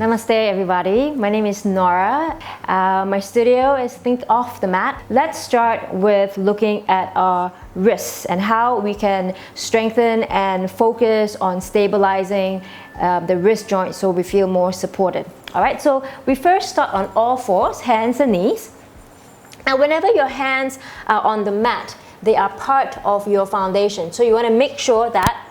Namaste everybody, my name is Nora. My studio is Think Off the Mat. Let's start with looking at our wrists and how we can strengthen and focus on stabilizing the wrist joint so we feel more supported. Alright, so we first start on all fours, hands and knees. And whenever your hands are on the mat, they are part of your foundation. So you want to make sure that,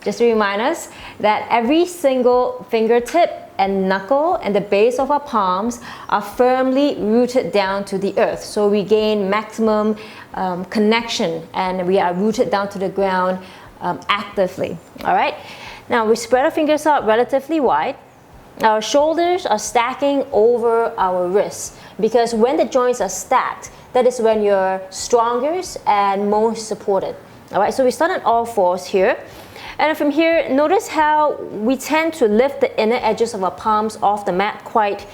just to remind us, that every single fingertip and knuckle and the base of our palms are firmly rooted down to the earth. So we gain maximum connection and we are rooted down to the ground actively. All right. Now we spread our fingers out relatively wide. Our shoulders are stacking over our wrists because when the joints are stacked, that is when you're strongest and most supported. All right. So we start on all fours here. And from here, notice how we tend to lift the inner edges of our palms off the mat quite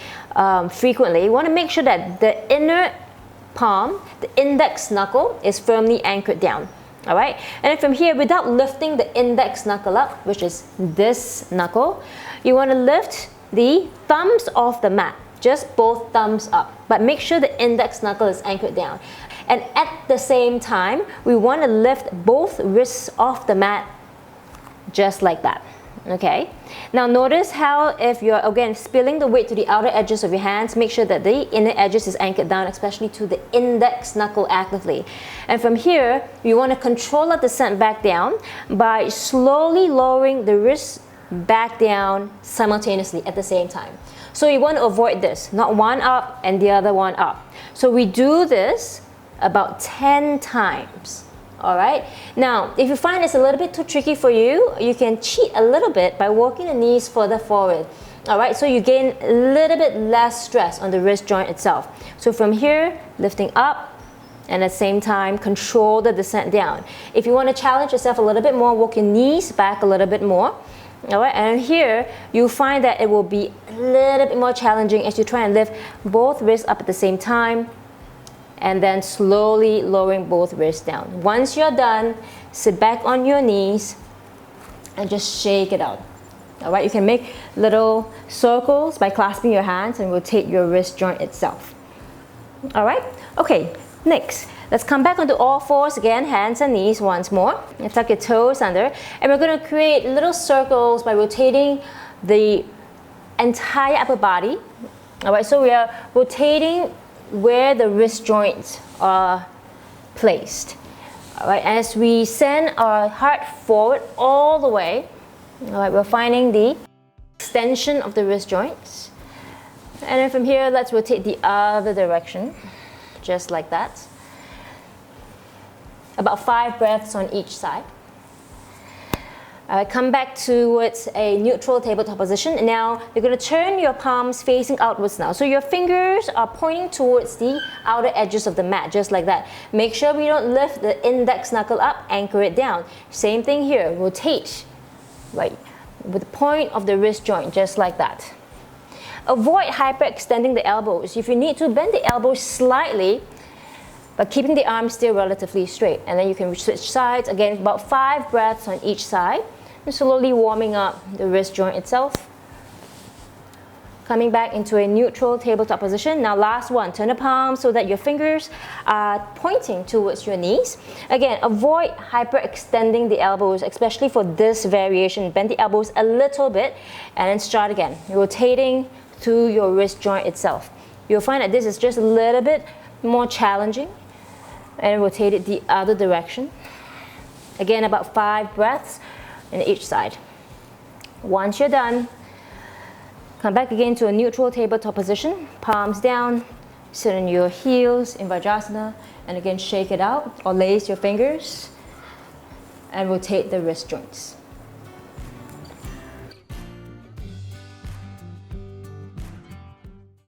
frequently. You want to make sure that the inner palm, the index knuckle, is firmly anchored down. All right? And then from here, without lifting the index knuckle up, which is this knuckle, you want to lift the thumbs off the mat, just both thumbs up. But make sure the index knuckle is anchored down. And at the same time, we want to lift both wrists off the mat just like that. Okay, now notice how if you're again spilling the weight to the outer edges of your hands, make sure that the inner edges is anchored down, especially to the index knuckle actively. And from here, you want to control the descent back down by slowly lowering the wrist back down simultaneously at the same time. So you want to avoid this, not one up and the other one up. So we do this about 10 times. All right. Now, if you find it's a little bit too tricky for you, you can cheat a little bit by walking the knees further forward. All right. So you gain a little bit less stress on the wrist joint itself. So from here, lifting up, and at the same time, control the descent down. If you want to challenge yourself a little bit more, walk your knees back a little bit more. All right. And here, you find that it will be a little bit more challenging as you try and lift both wrists up at the same time, and then slowly lowering both wrists down. Once you're done, sit back on your knees and just shake it out. All right, you can make little circles by clasping your hands and rotate your wrist joint itself. All right, okay, next, let's come back onto all fours again, hands and knees once more. And tuck your toes under, and we're gonna create little circles by rotating the entire upper body. All right, so we are rotating where the wrist joints are placed. All right, as we send our heart forward all the way, all right, we're finding the extension of the wrist joints. And then from here, let's rotate the other direction, just like that. About 5 breaths on each side. Come back towards a neutral tabletop position. And now you're going to turn your palms facing outwards now. So your fingers are pointing towards the outer edges of the mat, just like that. Make sure we don't lift the index knuckle up, anchor it down. Same thing here, rotate, right, with the point of the wrist joint, just like that. Avoid hyperextending the elbows. If you need to, bend the elbows slightly, but keeping the arms still relatively straight. And then you can switch sides, again, about 5 breaths on each side. And slowly warming up the wrist joint itself. Coming back into a neutral tabletop position. Now last one, turn the palms so that your fingers are pointing towards your knees. Again, avoid hyperextending the elbows, especially for this variation. Bend the elbows a little bit and then start again, rotating to your wrist joint itself. You'll find that this is just a little bit more challenging. And rotate it the other direction. Again, about 5 breaths in each side. Once you're done, come back again to a neutral tabletop position, palms down, sit on your heels in Vajrasana, and again shake it out or lace your fingers and rotate the wrist joints.